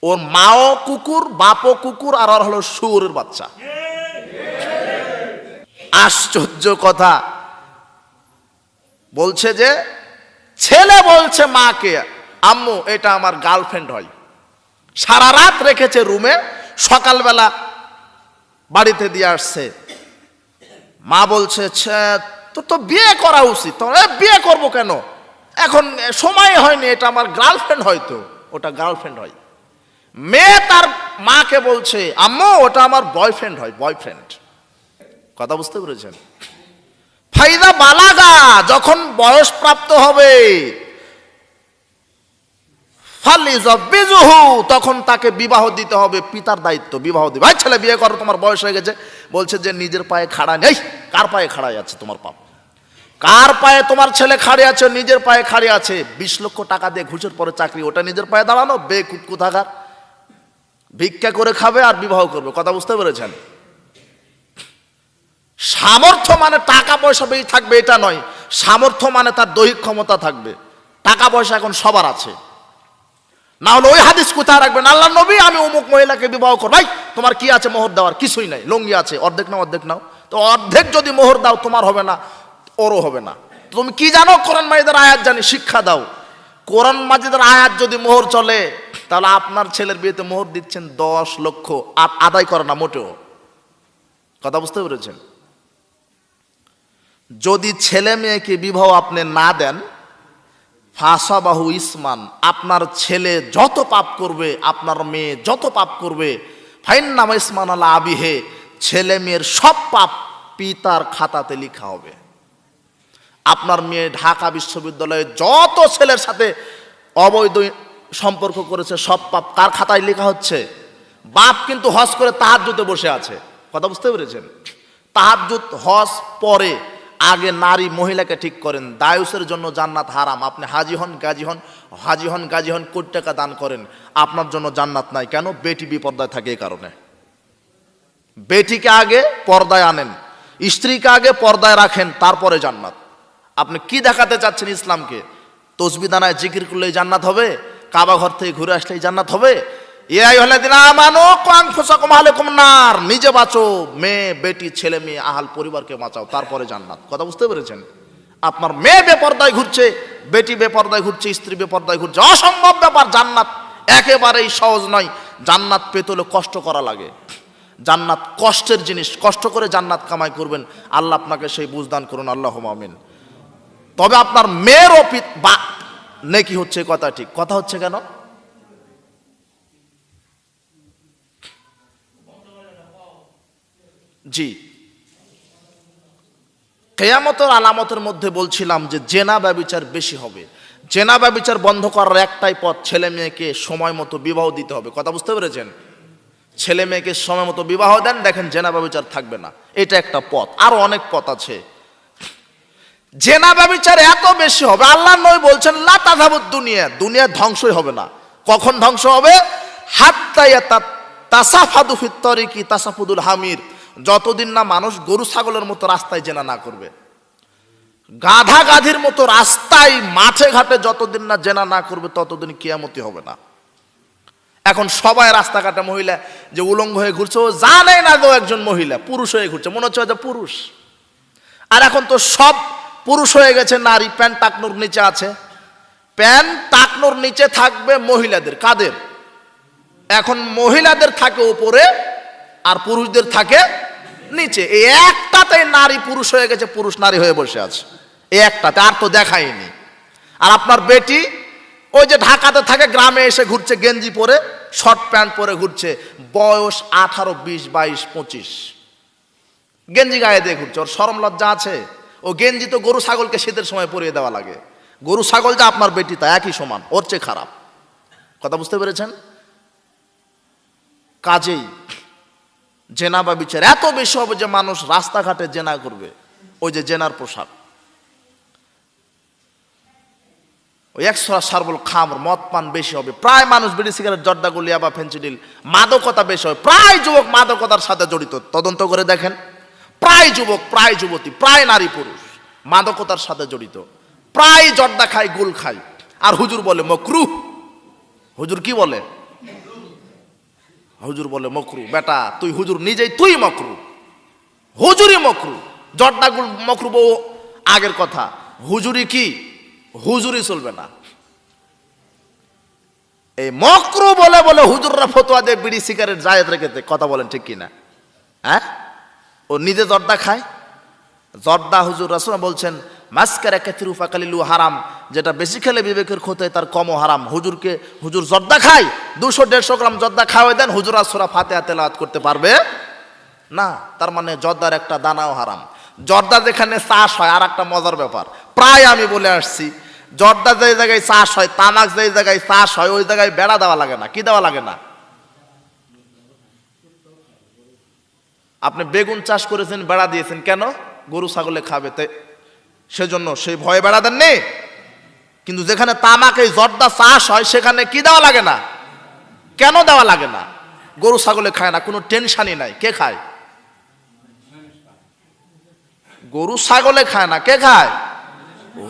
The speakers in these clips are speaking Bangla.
ওর মাও কুকুর, বাপও কুকুর, আর ওর হলো শুয়োরের বাচ্চা। আশ্চর্য কথা, বলছে যে ছেলে বলছে মাকে, আম্মু এটা আমার গার্লফ্রেন্ড হয়। সারা রাত রেখেছে রুমে, সকালবেলা বাড়িতে দিয়ে আসছে। মা বলছে তোর তো বিয়ে করা উচিত। বিয়ে করবো কেন, এখন সময় হয়নি, এটা আমার গার্লফ্রেন্ড হয়তো, ওটা গার্লফ্রেন্ড হয়। মেয়ে তার মাকে বলছে আম্মু ওটা আমার বয়ফ্রেন্ড হয়, বয়ফ্রেন্ড। কথা বুঝতে পেরেছেন? ফাইদা বালাগা, যখন বয়স প্রাপ্ত হবে, তখন তাকে বিবাহ দিতে হবে, পিতার দায়িত্ব বিবাহ দিবে। ভাই ছেলে বিয়ে করো, তোমার বয়স হয়ে গেছে। বলছে যে নিজের পায়ে খাড়া নেই। কার পায়ে খাড়াই আছে তোমার বাপ? কার পায়ে তোমার ছেলে খাড়ে আছে? নিজের পায়ে খাড়ে আছে। 20 লক্ষ টাকা দিয়ে ঘুষের পরে চাকরি, ওটা নিজের পায়ে দাঁড়ানো? বেকুত কোথাকার, ভিক্ষা করে খাবে আর বিবাহ করবে। কথা বুঝতে পেরেছেন? সামর্থ্য মানে টাকা পয়সা বেশি থাকবে এটা নয়, সামর্থ্য মানে তার দৈহিক ক্ষমতা থাকবে। টাকা পয়সা এখন সবার আছে, না হলে ওই হাদিস কোথায় রাখবেন? আল্লাহ নবী আমি অমুক মহিলাকে বিবাহ করব। ভাই তোমার কি আছে মোহর দেওয়ার? কিছুই নাই, লঙ্গি আছে, অর্ধেক নাও অর্ধেক নাও। তো অর্ধেক যদি মোহর দাও তোমার হবে না, ওরও হবে না। তুমি কি জানো? কোরআন মাজিদের আয়াত জানি, শিক্ষা দাও। কোরআন মাজিদের আয়াত যদি মোহর চলে, তাহলে আপনার ছেলের বিয়েতে মোহর দিচ্ছেন 10 লক্ষ, আর আদায় করে না মোটেও। কথা বুঝতে পেরেছেন? যদি ছেলে মেয়েকে বিবাহ আপনি না দেন, ফাসাবাহু ইসমান, আপনার ছেলে যত পাপ করবে, আপনার মেয়ে যত পাপ করবে, ফাইন্নামা ইসমান আলা আবিহে, ছেলে মেয়ের সব পাপ পিতার খাতাতে লেখা হবে। আপনার মেয়ে ঢাকা বিশ্ববিদ্যালয়ে যত ছেলের সাথে অবৈধ সম্পর্ক করেছে, সব পাপ কার খাতায় লেখা হচ্ছে? বাপ কিন্তু হজ করে তাহাজ্জুদে বসে আছে। কথা বুঝতে পেরেছেন? তাহাজ্জুদ হজ পরে, আগে নারী মহিলাকে ঠিক করেন। দায়ুসের জন্য জান্নাত হারাম। আপনি হাজি হন গাজী হন, হাজি হন গাজী হন, কোটি টাকা দান করেন, আপনার জন্য জান্নাত নাই। কেন? বেটি বিপর্দায় থাকে, এই কারণে। বেটিকে আগে পর্দায় আনেন, স্ত্রীকে আগে পর্দায় রাখেন, তারপরে জান্নাত। আপনি কি দেখাতে চাচ্ছেন ইসলামকে? তসবি দানায় জিকির করলেই জান্নাত হবে? কাবা ঘর থেকে ঘুরে আসলেই জান্নাত হবে? নিজে বাঁচো, মেয়ে বেটি ছেলে মেয়ে আহাল পরিবারকে বাঁচাও, তারপরে জান্নাত। কথা বুঝতে পেরেছেন? আপনার মেয়ে বেপর্দায় ঘুরছে, বেটি বেপর্দায় ঘুরছে, স্ত্রী বেপর্দায় ঘুরছে, অসম্ভব ব্যাপার। জান্নাত একেবারেই সহজ নয়। জান্নাত পেতে হলে কষ্ট করা লাগে। জান্নাত কষ্টের জিনিস, কষ্ট করে জান্নাত কামাই করবেন। আল্লাহ আপনাকে সেই বুঝদান করুন, আল্লাহুম্মা আমিন। তবে আপনার মেয়েরও নেকি হচ্ছে, কথা ঠিক। কথা হচ্ছে কেন? জি, কিয়ামতের আলামতের মধ্যে বলছিলাম যে জেনা ব্যভিচার বেশি হবে। জেনা ব্যভিচার বন্ধ করার একটাই পথ, ছেলে মেয়েকে সময় মতো বিবাহ দিতে হবে। কথা বুঝতে পেরেছেন? ছেলে মেয়েকে সময় মতো বিবাহ দেন, দেখেন জেনা ব্যভিচার থাকবে না। এটা একটা পথ, আরো অনেক পথ আছে। জেনা ব্যভিচার এত বেশি হবে, আল্লাহ নবী বলছেন লা তাযহাবুদ দুনিয়া, দুনিয়া ধ্বংসই হবে না। কখন ধ্বংস হবে? হাত্তা তাসাফাদু ফিত তরিকি তাসাফুদুল হামির, যতদিন না মানুষ গরু ছাগলের মতো রাস্তায় জেনা না করবে, গাধা গাধির মতো রাস্তায় মাঠে ঘাটে যতদিন না জেনা না করবে, ততদিন কিয়ামতি হবে না। এখন সবাই রাস্তাঘাটে মহিলা যে উলঙ্গ হয়ে ঘুরছে, ও জানে না গো একজন মহিলা, পুরুষ হয়ে ঘুরছে, মনে হচ্ছে যে পুরুষ। আর এখন তো সব পুরুষ হয়ে গেছে নারী। প্যান্ট টাকনুর নিচে আছে, প্যান্ট টাকনুর নিচে থাকবে মহিলাদের। কাদের? এখন মহিলাদের থাকে উপরে আর পুরুষদের থাকে নিচে। এই একটাতে নারী পুরুষ হয়ে গেছে, পুরুষ নারী হয়ে বসে আছে, এই একটাতে, আর তো দেখায়নি। আর আপনার বেটি ওই যে ঢাকাতে থাকে, গ্রামে এসে ঘুরছে গেঞ্জি পরে, শর্ট প্যান্ট পরে ঘুরছে, বয়স 18, 20, 22, 25, গেঞ্জি গায়ে দিয়ে ঘুরছে। ওর শরম লজ্জা আছে? ও গেঞ্জি তো গরু ছাগলকে শীতের সময় পরিয়ে দেওয়া লাগে। গরু ছাগল যা আপনার বেটি তা একই সমান, ওর চেয়ে খারাপ। কথা বুঝতে পেরেছেন? কাজেই জেনা বা বিচার এত বেশি হবে যে মানুষ রাস্তাঘাটে জেনা করবে। ওই যে জেনার পোশাক, ওই একশো সারবল খামর, মদ পান বেশি হবে। প্রায় মানুষ বিড়ি সিগারেট জর্দা গুলিয়া বা ফেন্সিডিল, মাদকতা বেশি হবে। প্রায় যুবক মাদকতার সাথে জড়িত। তদন্ত করে দেখেন, প্রায় যুবক, প্রায় যুবতী, প্রায় নারী পুরুষ মাদকতার সাথে জড়িত। প্রায় জর্দা খায়, গুল খায়। আর হুজুর বলে মকরুহ। হুজুর কি বলে? হুজুর বলে মকরু। বেটা তুই হুজুর নিজেই তুই মকরু, হুজুরই মকরু। জর্দা মকরু বউ আগের কথা, হুজুরি কি? হুজুরি চলবে না। এই মকরু বলে বলে হুজুররা ফতোয়া দিয়ে বিড়ি সিগারেট জায়েজ রেখেছে। কথা বলেন ঠিক কিনা? হ্যাঁ, ও নিজে জর্দা খায়। জর্দা হুজুর রাসূল বলছেন মাসকারা কাতিরু ফাকালিলু হারাম, যেটা বেশি খেলে বিবেকের ক্ষতি তার কমও হারাম। হুজুর জর্দা খায়, 200-150 গ্রাম জর্দা খাওয়াই দেন, হুজুর আর সূরা ফাতিহা তেলাওয়াত করতে পারবে না। তার মানে জর্দার একটা দানাও হারাম। জর্দা যেখানে চাষ হয়, আর একটা মজার ব্যাপার, প্রায় আমি বলে আসছি, জর্দা যে জায়গায় চাষ হয়, তামাক যে জায়গায় চাষ হয়, ওই জায়গায় বেড়া দেওয়া লাগে না। কি দেওয়া লাগে না? আপনি বেগুন চাষ করেছেন, বেড়া দিয়েছেন কেন? গরু ছাগলে খাবে, তাই সেজন্য সেই ভয়ে বেড়া দেননি। কিন্তু যেখানে তামাক এই জর্দা চাষ হয়, সেখানে কি দেওয়া লাগে না? কেন দেওয়া লাগে না? গরু ছাগলে খায় না, কোনো টেনশনই নাই। কে খায়? গরু ছাগলে খায় না, কে খায়?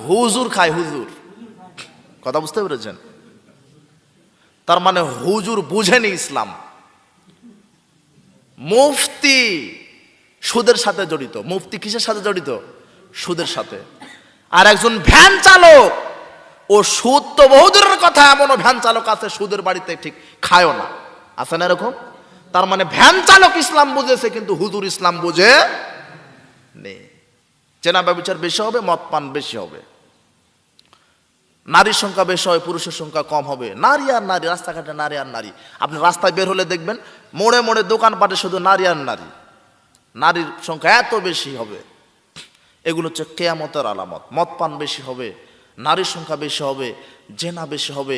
হুজুর খায়, হুজুর। কথা বুঝতে পেরেছেন? তার মানে হুজুর বুঝেনি ইসলাম। মুফতি সুদের সাথে জড়িত। মুফতি কিসের সাথে জড়িত? সুদের সাথে। আর একজন ভ্যান চালক, ও সুদ তো বহুদূরের কথা, এমনও ভ্যান চালক আছে সুদের বাড়িতে ঠিক খায়ও না। আছে না এরকম? তার মানে ভ্যান চালক ইসলাম বুঝেছে, কিন্তু হুজুর ইসলাম বুঝে নেই। জেনা ব্যভিচার বেশি হবে, মদ পান বেশি হবে, নারীর সংখ্যা বেশি হবে, পুরুষের সংখ্যা কম হবে। নারী আর নারী, রাস্তাঘাটে নারী আর নারী। আপনি রাস্তায় বের হলে দেখবেন মোড়ে মোড়ে দোকানপাটে শুধু নারী আর নারী, নারীর সংখ্যা এত বেশি হবে। এগুলো হচ্ছে কিয়ামতের আলামত। মদ পান বেশি হবে, নারীর সংখ্যা বেশি হবে, জেনা বেশি হবে,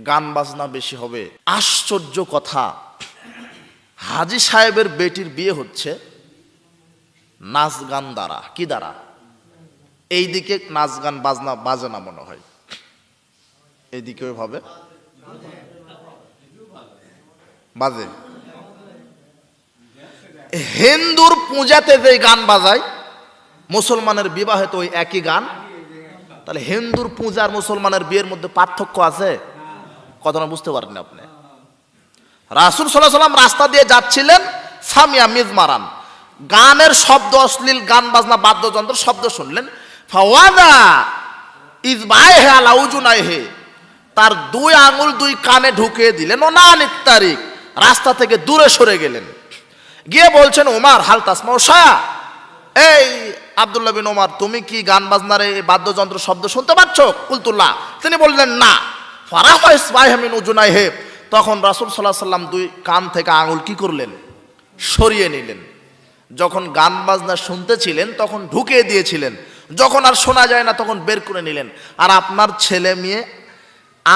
গান বাজনা বেশি হবে। আশ্চর্য কথা, হাজী সাহেবের বেটির বিয়ে হচ্ছে নাচ গান দ্বারা। কি দ্বারা? এইদিকে নাচ গান বাজনা বাজে না মনে হয়, এইদিকে ওইভাবে বাজে। হিন্দুর পূজাতে যে গান বাজায়, মুসলমানের বিবাহে তো ওই একই গান। তাহলে হিন্দুর পূজা আর মুসলমানের বিয়ের মধ্যে পার্থক্য আছে? কথাটা বুঝতে পারেন আপনি? রাসূল সাল্লাল্লাহু আলাইহি ওয়াসাল্লাম রাস্তা দিয়ে যাচ্ছিলেন, সামিয়া মিজমারান, গানের শব্দ, অশ্লীল গান বাজনা বাদ্যযন্ত্র শব্দ শুনলেন। ফাওয়াদা ইযবাইহি আলা উজুনাইহি, তার 2 আঙ্গুল 2 কানে ঢুকিয়ে দিলেন। ওনানিক তারিক, রাস্তা থেকে দূরে সরে গেলেন। গিয়ে বলছেন ওমর হাল তাসমাউ শায়া, এই আব্দুল্লাহ বিন ওমর, তুমি কি গান বাজনার এই বাদ্যযন্ত্র শব্দ শুনতে পাচ্ছ? কুলতুল্লাহ, তিনি বললেন না। ফারাফা ইসবাইহি মিন উজুনাইহি, তখন রাসূল সাল্লাল্লাহু আলাইহি ওয়াসাল্লাম 2 কান থেকে আঙ্গুল কি করলেন? সরিয়ে নিলেন। যখন গান বাজনা শুনতেছিলেন তখন ঢুকিয়ে দিয়েছিলেন, যখন আর শোনা যায় না তখন বের করে নিলেন। আর আপনার ছেলে মেয়ে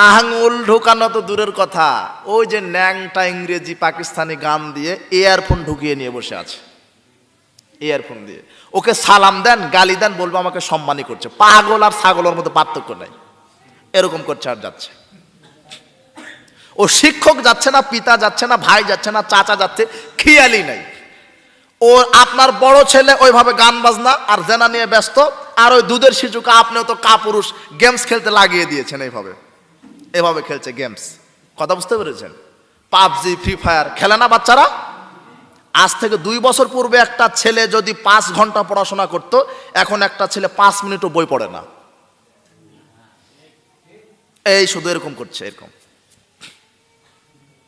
আঙুল ঢোকানো তো দূরের কথা, ওই যে ন্যাংটা ইংরেজি পাকিস্তানি গান দিয়ে ইয়ারফোন ঢুকিয়ে নিয়ে বসে আছে। ইয়ারফোন দিয়ে ওকে সালাম দেন, গালি দেন, বলবো আমাকে সম্মানই করছে। পাগল আর ছাগলের মধ্যে পার্থক্য নাই, এরকম করছে আর যাচ্ছে। ও শিক্ষক যাচ্ছে না, পিতা যাচ্ছে না, ভাই যাচ্ছে না, চাচা যাচ্ছে, খেয়ালই নাই। ও আপনার বড় ছেলে ওইভাবে গান বাজনা আর জেনা নিয়ে ব্যস্ত, আর ওই দুধের শিশুকে আপনিও তো কাপুরুষ গেমস খেলতে লাগিয়ে দিয়েছেন। এভাবে খেলছে গেমস। কথা বুঝতে পেরেছেন? পাবজি, ফ্রি ফায়ার খেলে না বাচ্চারা? আজ থেকে 2 বছর পূর্বে একটা ছেলে যদি 5 ঘন্টা পড়াশোনা করত, এখন একটা ছেলে 5 মিনিটও বই পড়ে না। এই শুধু এরকম করছে, এরকম।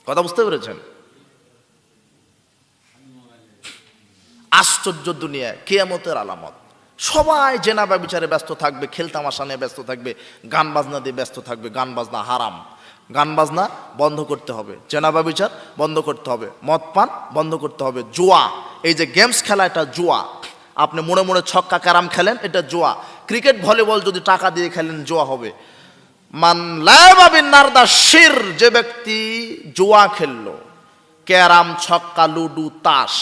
কথা বুঝতে পেরেছেন? আশ্চর্য দুনিয়া, কিয়ামতের আলামত। সবাই জেনা ব্যভিচারে ব্যস্ত থাকবে, খেলতামাশা নিয়ে ব্যস্ত থাকবে, গান বাজনা দিয়ে ব্যস্ত থাকবে। গান বাজনা হারাম, গান বাজনা বন্ধ করতে হবে, জেনা ব্যভিচার বন্ধ করতে হবে, মদ পান বন্ধ করতে হবে। জুয়া, এই যে গেমস খেলা, এটা জুয়া। আপনি মনে মনে ছক্কা ক্যারাম খেলেন, এটা জুয়া। ক্রিকেট ভলিবল যদি টাকা দিয়ে খেলেন, জুয়া হবে। মান লা'বা বিন নারদা শির, যে ব্যক্তি জুয়া খেললো, ক্যারাম, ছক্কা, লুডু, তাস,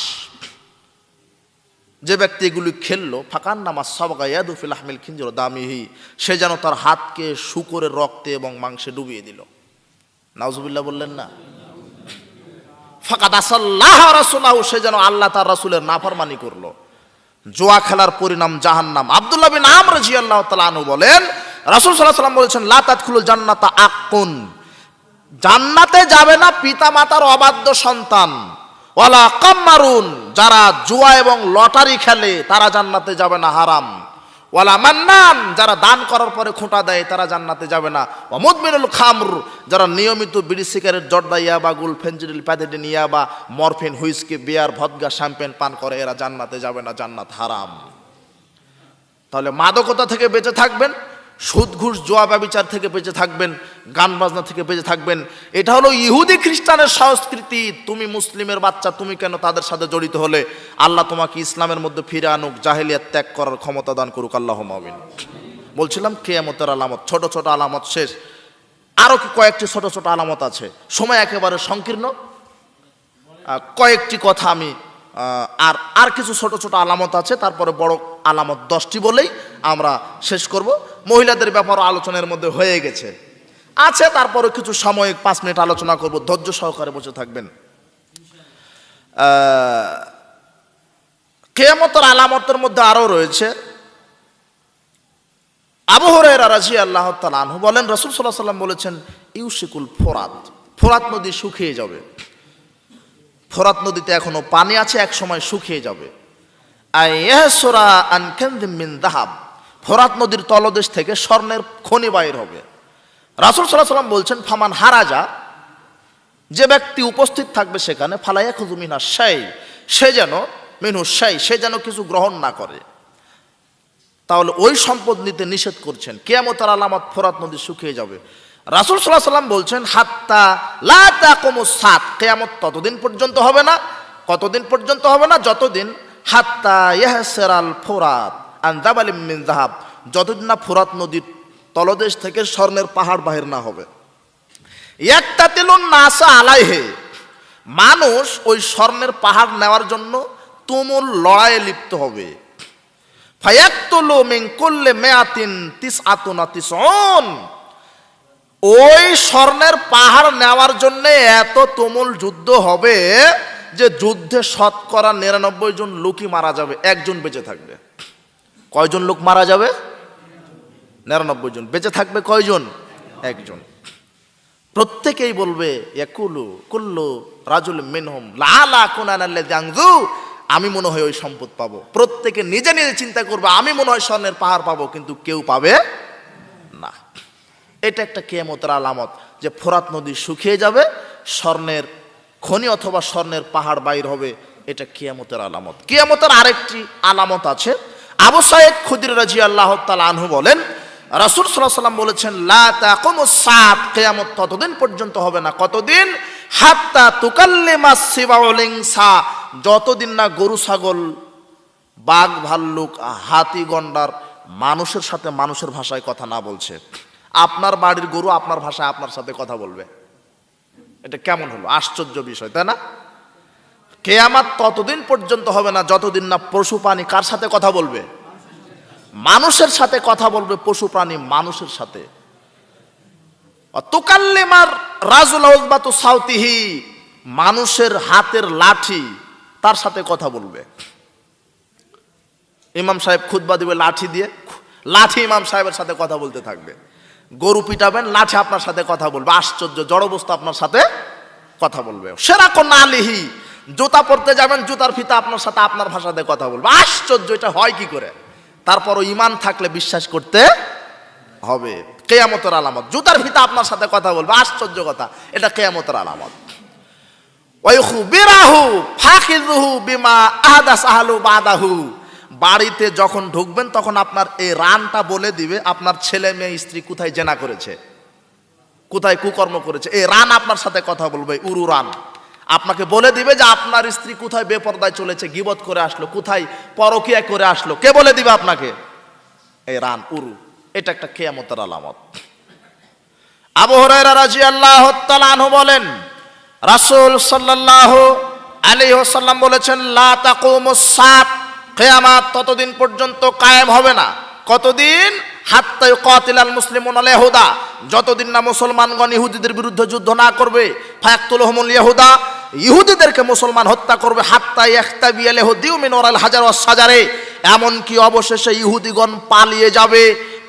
যে ব্যক্তি এগুলি খেললো, ফাকান নামা সাবগা ইয়াদু ফিল লাহমিল খিনজির দামিহি, সে যেন তার হাতকে শূকরের রক্তে এবং মাংসে ডুবিয়ে দিল। নাউজুবিল্লাহ বললেন না? ফাকাদ আসাল্লাহ রাসূলাহু, সে যেন আল্লাহ তার রাসূলের নাফরমানি করলো। জুয়া খেলার পরিণাম জাহান্নাম। আব্দুল্লাহ বিন আমর রাদিয়াল্লাহু তাআলা আনহু বলেন, রাসূল সাল্লাল্লাহু আলাইহি ওয়াসাল্লাম বলেছেন, লা তাদখুলুল জান্নাতা আকুন, জান্নাতে যাবে না পিতা মাতার অবাধ্য সন্তান। ওয়ালা কাম্মারুন, যারা জুয়া এবং লটারি খেলে তারা জান্নাতে যাবে না, হারাম। ওয়ালা মান্নান, যারা দান করার পরে খোঁটা দেয় তারা জান্নাতে যাবে না। ওয়া মুদমিনুল খামর, যারা নিয়মিত বিড়ি সিগারেট জর্দা ইয়াবা গুল ফেনজিডিল প্যাথেডিন ইয়াবা মরফিন হুইস্কি বিয়ার ভদকা শ্যাম্পেন পান করে, এরা জান্নাতে যাবে না, জান্নাত হারাম। তাহলে মাদকতা থেকে বেঁচে থাকবেন, সুদ ঘুষ জুয়া ব্যভিচার থেকে বেঁচে থাকবেন, গান বাজনা থেকে বেঁচে থাকবেন। এটা হলো ইহুদি খ্রিস্টানের সংস্কৃতি। তুমি মুসলিমের বাচ্চা, তুমি কেন তাদের সাথে জড়িত হলে? আল্লাহ তোমাকে ইসলামের মধ্যে ফিরে আনুক, জাহেলিয়াত ত্যাগ করার ক্ষমতা দান করুক, আল্লাহুম্মা আমিন। বলছিলাম কিয়ামতের আলামত, ছোট ছোট আলামত শেষ, আরো কয়েকটি ছোট ছোট আলামত আছে, সময় একেবারে সংকীর্ণ। কয়েকটি কথা আমি আর কিছু ছোট ছোট আলামত আছে, তারপরে বড় আলামত 10টি বলেই আমরা শেষ করব। মহিলাদের ব্যাপারে আলোচনার মধ্যে হয়ে গেছে আছে, তারপরে কিছু সাময়িক 5 মিনিট আলোচনা করব, ধৈর্য সহকারে বসে থাকবেন। কিয়ামতের আলামতের মধ্যে আরো রয়েছে। আবু হুরায়রা রাদিয়াল্লাহু তাআলা আনহু বলেন, রাসূল সাল্লাল্লাহু আলাইহি ওয়াসাল্লাম বলেছেন, ইউশিকুল ফোরাত, ফোরাত নদী শুকিয়ে যাবে। ফোরাত নদীতে এখনো পানি আছে, এক সময় শুকিয়ে যাবে। আইয়াসরা আন কানদিম মিন যাহাব, ফোরাত নদীর তলদেশ থেকে স্বর্ণের খনি বাইর হবে। রাসূল সাল্লাল্লাহু আলাইহি ওয়াসাল্লাম বলছেন, ফামান হারাজা, যে ব্যক্তি উপস্থিত থাকবে সেখানে, ফালা ইয়াখুযু মিনা শাই, সে যেন কিছু গ্রহণ না করে। তাহলে ওই সম্পদ নিতে নিষেধ করছেন। কিয়ামতের আলামত, ফোরাত নদী শুকিয়ে যাবে। রাসূল সাল্লাল্লাহু আলাইহি ওয়াসাল্লাম বলছেন, হাত্তা লা তাকুমুস সাত, কিয়ামত ততদিন পর্যন্ত হবে না। কতদিন পর্যন্ত হবে না? যতদিন হাত্তা ইয়াহসারাল ফোরাত আন জাবালিম মিন যাহাব, যতদিন না ফোরাত নদীর তলদেশ থেকে স্বর্ণের পাহাড় বাহির না হবে। ইয়াক্তাতিলুন নাসা আলাইহি, মানুষ ওই স্বর্ণের পাহাড় নেওয়ার জন্য তুমুল লড়াইয়ে লিপ্ত হবে। ফায়াকতুলু মিন কুল্লি মিআতিন তিসআতুনা তিসউন, ওই স্বর্ণের পাহাড় নেওয়ার জন্য এত তুমুল যুদ্ধ হবে যে যুদ্ধে শতকরা 99 জন লোকই মারা যাবে, একজন বেঁচে থাকবে। কয়জন লোক মারা যাবে? 99 জন। বেঁচে থাকবে কয়জন? একজন। প্রত্যেকেই বলবে, ইয়াকুলু কুল্লু রাজুল মিনহুম লা লা কুনানাল্লাযী আনজু, আমি মনে হয় ওই সম্পদ পাবো। প্রত্যেকে নিজে নিজে চিন্তা করবে, আমি মনে হয় স্বর্ণের পাহাড় পাবো, কিন্তু কেউ পাবে না। এটা একটা কিয়ামতের আলামত, যে ফোরাত নদী শুকিয়ে যাবে, স্বর্ণের খনি অথবা স্বর্ণের পাহাড় বাইর হবে। এটা কিয়ামতের আলামত। কিয়ামতের আরেকটি আলামত আছে। আবু সাঈদ খুদরি রাদিয়াল্লাহু তাআলা আনহু বলেন, রাসূল সাল্লাল্লাহু আলাইহি ওয়াসাল্লাম বলেছেন, লা তাকুমুস সাত, কিয়ামত ততদিন পর্যন্ত হবে না। কতদিন? হাত্তা তুকাল্লিমাস সিবাউল ইনসা, যতদিন না গরু ছাগল বাঘ ভাল্লুক হাতি গন্ডার মানুষের সাথে মানুষের ভাষায় কথা না বলছে। আপনার বাড়ির গরু আপনার ভাষায় আপনার সাথে কথা বলবে। এটা কেমন হলো? আশ্চর্য বিষয়, তাই না? কিয়ামত ততদিন পর্যন্ত হবে না যতদিন না পশু প্রাণী কার সাথে কথা বলবে? মানুষের সাথে কথা বলবে। পশু প্রাণী মানুষের সাথে। তুকাল্লিমার রাজুল উযবাতু সাউতিহি, মানুষের হাতের লাঠি তার সাথে কথা বলবে। ইমাম সাহেব খুতবা দিবে লাঠি দিয়ে, লাঠি ইমাম সাহেবের সাথে কথা বলতে থাকবে। গরু পিটাবেন, লাঠি আপনার সাথে কথা বলবে। আশ্চর্য, জড় বস্তু আপনার সাথে কথা বলবে। সেরাকন আলিহি, জুতা পরতে যাবেন, জুতার ফিতা আপনার সাথে আপনার ভাষাতে কথা বলবে। আশ্চর্য, এটা হয় কি করে? তারপরও ঈমান থাকলে বিশ্বাস করতে হবে। কিয়ামতের আলামত, জুতার ফিতা আপনার সাথে কথা বলবে। আশ্চর্য কথা, এটা কিয়ামতের আলামত। ওয়াইখুবিরাহু ফাখিযুহু বিমা আহদাস আহলু বাদাহু, বাড়িতে যখন ঢুকবেন তখন আপনার এই রানটা বলে দিবে আপনার ছেলে মেয়ে স্ত্রী কোথায় জেনা করেছে, কোথায় কুকর্ম করেছে। এই রান আপনার সাথে কথা বলবে। উরু রান আপনাকে বলে দিবে যে আপনার স্ত্রী কোথায় বেপরদায় চলেছে, গীবত করে আসলো, কোথায় পরকিয়া করে আসলো। কে বলে দিবে আপনাকে? এই রান, উরু। এটা একটা কিয়ামতের আলামত। আবু হুরায়রা রাদিয়াল্লাহু তাআলা আনহু বলেন, রাসূল সাল্লাল্লাহু আলাইহি ওয়াসাল্লাম বলেছেন, লা তাকুমুস সাত, কিয়ামত ততদিন পর্যন্ত কায়েম হবে না। কতদিন? হাত্তা ইউকাতিলাল মুসলিমুনা আল ইয়াহুদা, যতদিন না মুসলমানগণ ইহুদিদের বিরুদ্ধে যুদ্ধ না করবে। ফায়াকতুলহুমুল ইয়াহুদা, ইহুদিদেরকে মুসলমান হত্যা করবে। হাত্তা ইয়াখতাবিয়াল ইহুদিয়্যু মিন ওয়ারাল হাজার ওয়াস সাজারে, এমন কি অবশেষে ইহুদিগণ পালিয়ে যাবে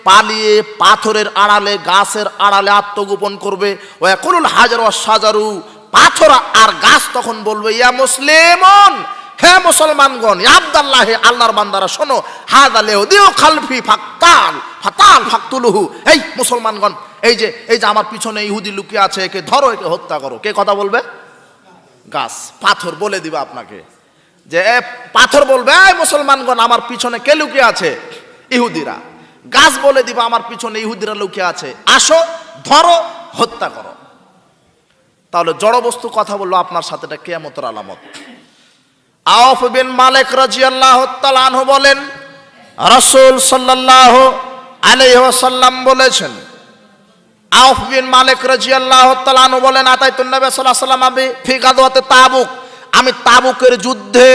পালিয়ে পাথরের আড়ালে গাছের আড়ালে আত্মগোপন করবে। ওয়াকুলুল হাজার ওয়াস সাজারু, পাথর আর গাছ তখন বলবে ইয়া মুসলিমুন, হে মুসলমানগণ, ইয়া আব্দুল্লাহ, হে আল্লাহর বান্দারা শোনো, হাযা লিউদিউ খালফি ফাক্তাল ফাতাল ফাকতুলুহু, এই মুসলমানগণ, এই যে আমার পিছনে ইহুদি লুকিয়ে আছে, একে ধরো, একে হত্যা করো। কে কথা বলবে? গাছ। পাথর বলে দিবে আপনাকে, যে পাথর বলবে এই মুসলমানগণ, আমার পিছনে কে লুকিয়ে আছে? ইহুদিরা। গাছ বলে দিবে আমার পিছনে ইহুদিরা লুকিয়ে আছে, আসো, ধরো, হত্যা করো। তাহলে জড় বস্তু কথা বললো আপনার সাথে, এটা কিয়ামতের আলামত। আওফ বিন মালিক রাদিয়াল্লাহু তাআলা আনহু বলেন, রাসূল সাল্লাল্লাহু আলাইহি ওয়াসাল্লাম বলেছেন, আওফ বিন মালিক রাদিয়াল্লাহু তাআলা আনহু বলেন, আতাইতুন নবী সাল্লাল্লাহু আলাইহি ওয়াসাল্লাম ফি গাযওয়াতি তাবুক, আমি তাবুকের যুদ্ধে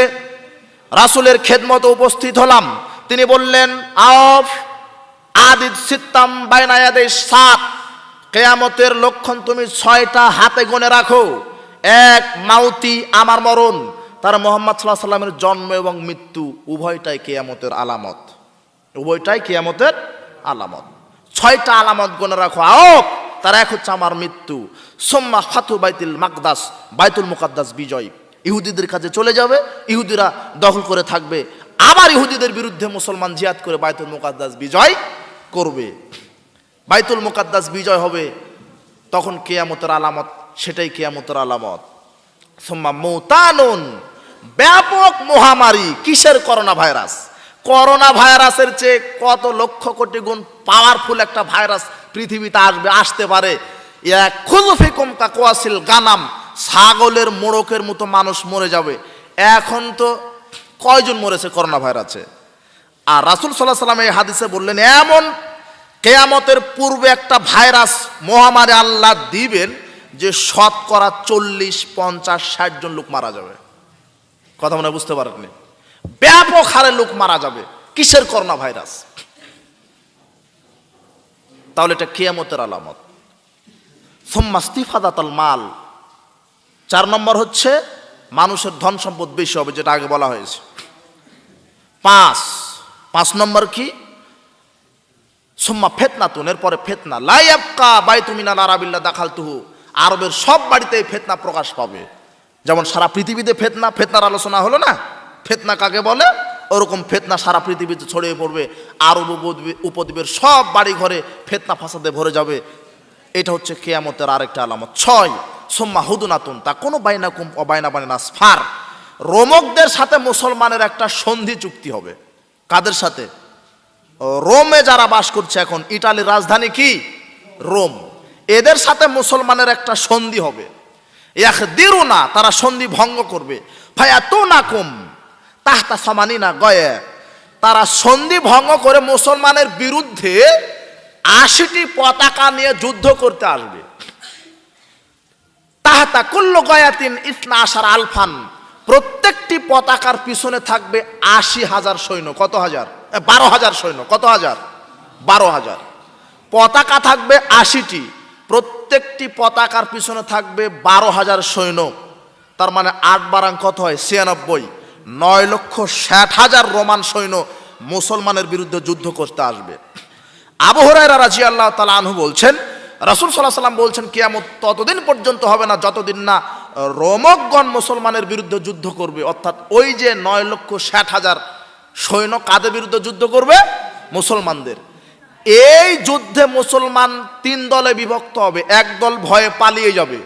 রাসূলের খেদমতে উপস্থিত হলাম। তিনি বললেন, আওফ, আদিদ সিত্তাম বাইনা ইয়াদাই সাত, কিয়ামতের লক্ষণ তুমি 6টা হাতে গুনে রাখো। এক, মাউতি, আমার মরণ, তার মুহাম্মদ সাল্লাল্লাহু আলাইহি ওয়াসাল্লামের জন্ম এবং মৃত্যু উভয়টাই কিয়ামতের আলামত, উভয়টাই কিয়ামতের আলামত। 6টা আলামত গুনে রাখো আওফ। তার এক হচ্ছে আমার মৃত্যু, সুম্মা ফাতু বাইতুল মাকদাস, বাইতুল মুকাদ্দাস বিজয়, ইহুদিদের কাছে চলে যাবে, ইহুদিরা দখল করে থাকবে, আবার ইহুদিদের বিরুদ্ধে মুসলমান জিহাদ করে বাইতুল মুকাদ্দাস বিজয় করবে, বাইতুল মুকাদ্দাস বিজয় হবে, তখন কিয়ামতের আলামত, সেটাই কিয়ামতের আলামত। সুম্মা মুতানুন, ব্যাপক মহামারী। কিসের? Corona virus. করোনা ভাইরাসের চেয়ে কত লক্ষ কোটি গুণ পাওয়ারফুল একটা ভাইরাস পৃথিবীতে আসতে পারে। খুযুফিকুম কাকওয়াসিল গানাম, ছাগলের মোড়কের মতো মানুষ মরে যাবে। এখন তো কয়জন মরেছে করোনা ভাইরাসে? আর রাসূল সাল্লাল্লাহু আলাইহি ওয়াসাল্লাম এই হাদিসে বললেন, এমন কিয়ামতের পূর্বে একটা ভাইরাস মহামারী আল্লাহ দিবেন যে শতকরা 40, 50, 60 জন লোক মারা যাবে। কথা মনে বুঝতে পারেননি? ব্যাপক হারে লোক মারা যাবে। কিসের? Corona virus. তাহলে এটা কিয়ামতের আলামত। সুম্মা ইস্তিফাদাতুল মাল, 4 নম্বর হচ্ছে মানুষের ধন সম্পদ বেশি হবে, যেটা আগে বলা হয়েছে। 5 নম্বর কি? সুম্মা ফিতনাতুন, এরপরে ফিতনা। লা ইয়াবকা বাইতু মিনাল আরাবিল্লা দাখালতুহু, আরবের সব বাড়িতে ফিতনা প্রকাশ পাবে। যেমন সারা পৃথিবীতে ফিতনার আলোচনা হলো না, ফিতনা কাকে বলে, ওরকম ফিতনা সারা পৃথিবীতে ছড়িয়ে পড়বে। আরব উপদ্বীপের সব বাড়ি ঘরে ফিতনা ফাসাদে ভরে যাবে। এটা হচ্ছে কিয়ামতের আরেকটা আলামত। 6, সুম্মা হুদুনাতুন, তা কোনো বাইনাকুম ও বাইনা বানিন আসফার, রোমকদের সাথে মুসলমানের একটা সন্ধি চুক্তি হবে। কাদের সাথে? রোমে যারা বাস করছে এখন, ইটালির রাজধানী কি? রোম। এদের সাথে মুসলমানের একটা সন্ধি হবে। ইয়াখদিরুনা, তারা সন্ধি ভঙ্গ করবে। ফায়াতুনাকুম তাহতা সামানিনা গয়ে, তারা সন্ধি ভঙ্গ করে মুসলমানের বিরুদ্ধে 80টি পতাকা নিয়ে যুদ্ধ করতে আসবে। তাহতা কুল্লু গয়াতিন ইসনা আশার আলফান, প্রত্যেকটি পতাকার পিছনে থাকবে 80,000 সৈন্য। কত হাজার? 12,000 সৈন্য। কত হাজার? 12,000। পতাকা থাকবে 80টি, প্রত্যেকটি পতাকার পিছনে থাকবে 12,000 সৈন্য। তার মানে 8 বারাং কত হয়? 96। 9,60,000 রোমান সৈন্য মুসলমানের বিরুদ্ধে যুদ্ধ করতে আসবে। আবু হুরায়রা রাদিয়াল্লাহু তাআলা আনহু বলছেন, রাসূল সাল্লাল্লাহু আলাইহি ওয়াসাল্লাম বলছেন, কিয়ামত ততদিন পর্যন্ত হবে না যতদিন না রোমকগণ মুসলমানের বিরুদ্ধে যুদ্ধ করবে। অর্থাৎ ওই যে 9,60,000 সৈন্য কাদের বিরুদ্ধে যুদ্ধ করবে? মুসলমানদের। এই যুদ্ধে মুসলমান 3 দলে বিভক্ত হবে। এক দল ভয়ে পালিয়ে যাবে,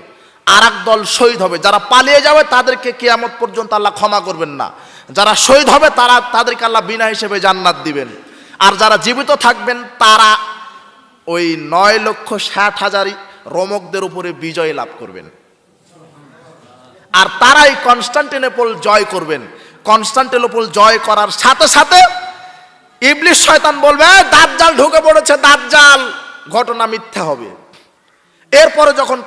আর এক দল শহীদ হবে। যারা পালিয়ে যাবে তাদেরকে কিয়ামত পর্যন্ত আল্লাহ ক্ষমা করবেন না। যারা শহীদ হবে তাদেরকে আল্লাহ বিনা হিসেবে জান্নাত দিবেন। আর যারা জীবিত থাকবেন তারা ওই 9,60,000 রোমকদের উপরে বিজয় লাভ করবেন। আর তারাই কনস্টান্টিনোপল জয় করবেন। কনস্টান্টিনোপল জয় করার সাথে সাথে ইবলিস শয়তান বলবে, দাজ্জাল ঢুকে পড়েছে, দাজ্জাল। ঘটনা মিথ্যা হবে। এরপরে যখন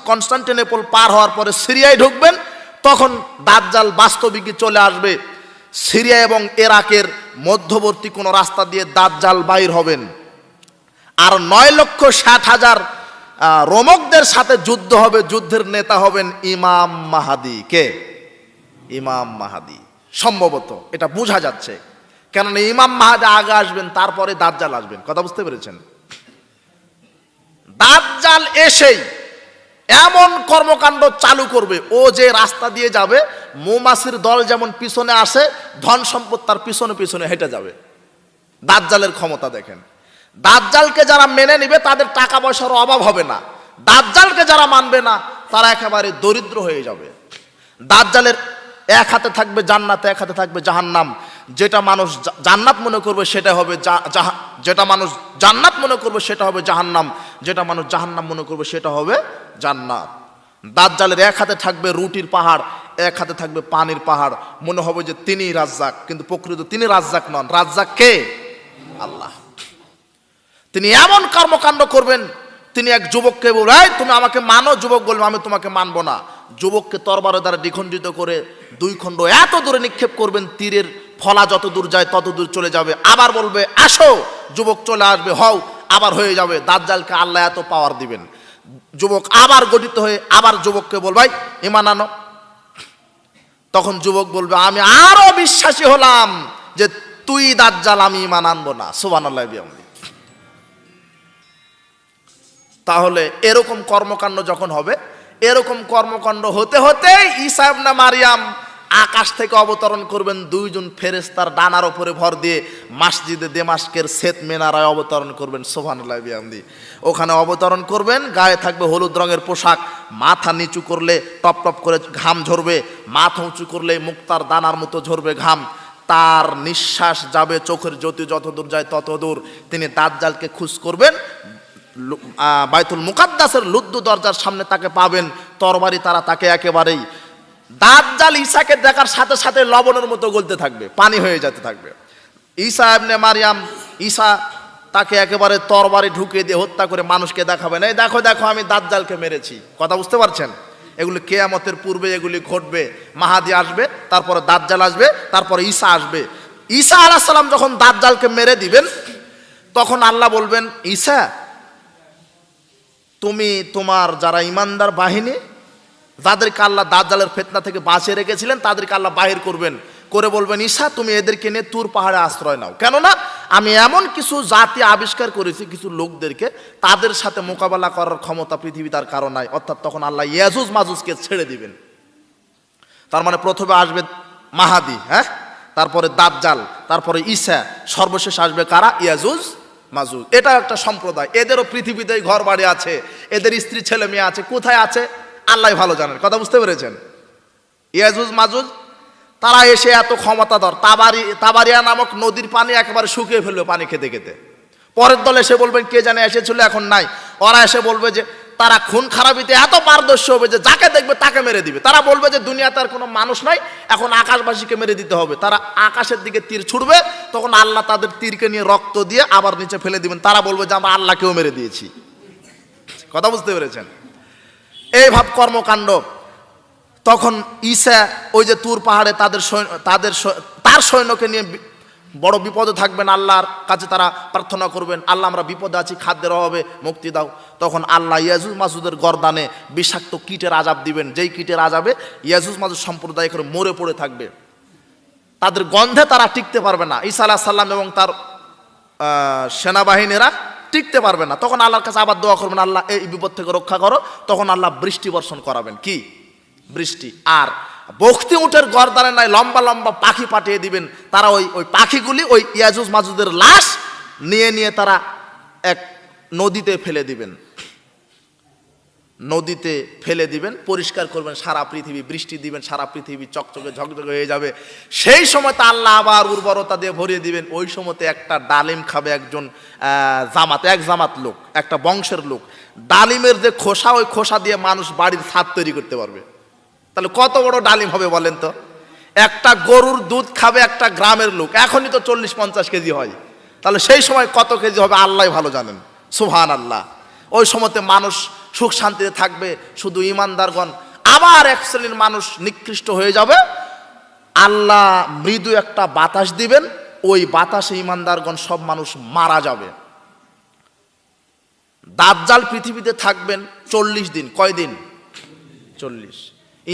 কনস্টান্টিনোপল পার হওয়ার পরে সিরিয়ায় ঢুকবেন, তখন দাজ্জাল বাস্তবিকই চলে আসবে। সিরিয়া এবং ইরাকের মধ্যবর্তী কোনো রাস্তা দিয়ে দাজ্জাল বাইর হবেন। আর 9,60,000 রোমকদের সাথে যুদ্ধ হবে। যুদ্ধের নেতা হবেন ইমাম মাহাদি। কে? ইমাম মাহাদি। সম্ভবত এটা বোঝা যাচ্ছে, কেননা ইমাম মাহাদি আগে আসবেন, তারপরে দাজ্জাল আসবেন। কথা বুঝতে পেরেছেন? দাজ্জাল এসেই এমন কর্মকাণ্ড চালু করবে, ও যে রাস্তা দিয়ে যাবে মৌমাছির দল যেমন পিছনে আসে, ধন সম্পদ তার পিছনে পিছনে হেঁটে যাবে। দাজ্জালের ক্ষমতা দেখেন। দাজ্জালকে যারা মেনে নিবে তাদের টাকা পয়সার অভাব হবে না, দাজ্জালকে যারা মানবে না তারা একেবারে দরিদ্র হয়ে যাবে। দাজ্জালের এক হাতে থাকবে জান্নাত, এক হাতে থাকবে জাহান্নাম। যেটা মানুষ জান্নাত মনে করবে সেটা হবে যেটা মানুষ জান্নাত মনে করবে সেটা হবে জাহান্নাম, যেটা মানুষ জাহান্নাম মনে করবে সেটা হবে জান্নাত। দাজ্জালের এক হাতে থাকবে রুটির পাহাড়, এক হাতে থাকবে পানির পাহাড়। মনে হবে যে তিনি রাজ্জাক, কিন্তু প্রকৃত তিনি রাজ্জাক নন। রাজ্জাক কে? আল্লাহ। তিনি এমন কর্মকাণ্ড করবেন, তিনি এক যুবককে বলবেন, এই তুমি আমাকে মানো। যুবক বলবে, আমি তোমাকে মানবো না। যুবককে তরবারের দ্বারা দ্বিখণ্ডিত করে দুই খণ্ড এত দূরে নিক্ষেপ করবেন, তীরের ফলা যত দূর যায় তত দূর চলে যাবে। আবার বলবে আসো, যুবক চলে আসবে, হও, আবার হয়ে যাবে। দাজ্জালকে আল্লাহ এত পাওয়ার দিবেন, যুবক আবার গঠিত হয়ে আবার যুবককে বলবে ঈমান আনো। তখন যুবক বলবে, আমি আরো বিশ্বাসী হলাম যে তুই দাজ্জাল, আমি ঈমান আনবো না। সুবহানাল্লাহ। তাহলে এরকম কর্মকাণ্ড যখন হবে, এরকম কর্মকাণ্ড হতে হতে ঈসা ইবনে মারইয়াম আকাশ থেকে অবতরণ করবেন, দুইজন ফেরেশতার ডানার উপরে ভর দিয়ে মসজিদে দেমাস্কের শ্বেত মিনারায় অবতরণ করবেন। সুবহানাল্লাহ বিহামদি। ওখানে অবতরণ করবেন, গায়ে থাকবে হলুদ রঙের পোশাক, মাথা নিচু করলে টপ টপ করে ঘাম ঝরবে, মাথা উঁচু করলে মুক্তার দানার মতো ঝরবে ঘাম। তার নিঃশ্বাস যাবে, চোখের জ্যোতি যত দূর যায় তত দূর। তিনি দাজ্জালকে খুঁজ করবেন, বাইতুল মুকাদ্দাসের লুদ্দু দরজার সামনে তাকে পাবেন, তরবারি তারা তাকে একেবারেই। দাজ্জাল ঈসাকে দেখার সাথে সাথে লবণের মতো গলতে থাকবে, পানি হয়ে যেতে থাকবে। ঈসা ইবনে মারইয়াম, ঈসা তাকে একেবারে তরবারি ঢুকিয়ে দিয়ে হত্যা করে মানুষকে দেখাবেন, এই দেখো দেখো আমি দাজ্জালকে মেরেছি। কথা বুঝতে পারছেন? এগুলি কিয়ামতের পূর্বে এগুলি ঘটবে। মাহাদি আসবে, তারপরে দাজ্জাল আসবে, তারপরে ঈসা আসবে। ঈসা আলাইহিস সালাম যখন দাজ্জালকে মেরে দিবেন, তখন আল্লাহ বলবেন, ঈসা তুমি তোমার যারা ইমানদার বাহিনী, যাদেরকে আল্লাহ দাজ্জালের ফিতনা থেকে বাঁচিয়ে রেখেছিলেন, তাদেরকে আল্লাহ বাহির করবেন, করে বলবেন, ঈসা তুমি এদেরকে নিয়ে তুর পাহাড়ে আশ্রয় নাও। কেননা আমি এমন কিছু জাতি আবিষ্কার করেছি, কিছু লোকদেরকে, তাদের সাথে মোকাবেলা করার ক্ষমতা পৃথিবী তার কারণ নাই। অর্থাৎ তখন আল্লাহ ইয়াজুজ মাজুজকে ছেড়ে দিবেন। তার মানে প্রথমে আসবে মাহাদি, হ্যাঁ, তারপরে দাজ্জাল, তারপরে ঈসা, সর্বশেষ আসবে কারা? ইয়াজুজ মাজুজ। এটা একটা সম্প্রদায়, এদেরও পৃথিবীতে ঘর বাড়ি আছে, এদের স্ত্রী ছেলে মেয়ে আছে। কোথায় আছে আল্লাহ ভালো জানেন। কথা বুঝতে পেরেছেন? ইয়াজুজ মাজুজ তারা এসে এত ক্ষমতাধর, তাবারিয়া নামক নদীর পানি একেবারে শুকিয়ে ফেলবে পানি খেতে খেতে। পরের দল এসে বলবেন, কে জানে এসেছিল এখন নাই। ওরা এসে বলবে যে তারা খুন খারাপিতে এত পারদর্শী হবে যে যাকে দেখবে তাকে মেরে দিবে। তারা বলবে যে দুনিয়াতে আর কোনো মানুষ নাই, এখন আকাশবাসীকে মেরে দিতে হবে। তারা আকাশের দিকে তীর ছুড়বে, তখন আল্লাহ তাদের তীরকে নিয়ে রক্ত দিয়ে আবার নিচে ফেলে দিবেন। তারা বলবে যে আমরা আল্লাহকেও মেরে দিয়েছি। কথা বুঝতে পেরেছেন? এই ভাব কর্মকাণ্ড। তখন ঈসা ওই যে তুর পাহাড়ে তার সৈন্যকে নিয়ে বড় বিপদে থাকবেন, আল্লাহর কাছে তারা প্রার্থনা করবেন, আল্লাহ আমরা বিপদে আছি, খাদ্যের অভাবে মুক্তি দাও। তখন আল্লাহ ইয়াজুজ মাজুজের গর্দানে বিষাক্ত কীটের আযাব দিবেন, যেই কীটের আযাবে ইয়াজুজ মাজুজ সম্প্রদায় করে মরে পড়ে থাকবে, তাদের গন্ধে তারা টিকতে পারবে না। ঈসা আলাইহিস সালাম এবং তার সেনাবাহিনীরা টিকতে পারবে না। তখন আল্লাহর কাছে আবার দোয়া করবেন, আল্লাহ এই বিপদ থেকে রক্ষা করো। তখন আল্লাহ বৃষ্টি বর্ষণ করাবেন। কি বৃষ্টি? আর বখতি উটের গর্দানে নাই লম্বা লম্বা পাখি পাঠিয়ে দিবেন। তারা ওই পাখিগুলি ওই ইয়াজুজ মাজুজের লাশ নিয়ে নিয়ে তারা এক নদীতে ফেলে দিবেন, নদীতে ফেলে দিবেন, পরিষ্কার করবেন সারা পৃথিবী, বৃষ্টি দিবেন, সারা পৃথিবী চকচকে ঝকঝকে হয়ে যাবে। সেই সময় তা আল্লাহ আবার উর্বরতা দিয়ে ভরিয়ে দিবেন। ওই সময়তে একটা ডালিম খাবে একজন এক জামাত লোক, একটা বংশের লোক। ডালিমের যে খোসা, ওই খোসা দিয়ে মানুষ বাড়ির ছাদ তৈরি করতে পারবে। তাহলে কত বড় ডালিম হবে বলেন তো? একটা গরুর দুধ খাবে একটা গ্রামের লোক। এখনই তো 40-50 কেজি হয়, তাহলে সেই সময় কত কেজি হবে আল্লাহ ভালো জানেন। সুবহানাল্লাহ। ওই সময়তে মানুষ সুখ শান্তিতে থাকবে, শুধু ইমানদারগণ। আবার এক শ্রেণীর মানুষ নিকৃষ্ট হয়ে যাবে, আল্লাহ মৃদু একটা বাতাস দিবেন, ওই বাতাসে ইমানদারগণ সব মানুষ মারা যাবে। দাজ্জাল পৃথিবীতে থাকবেন 40 দিন। কয় দিন? 40।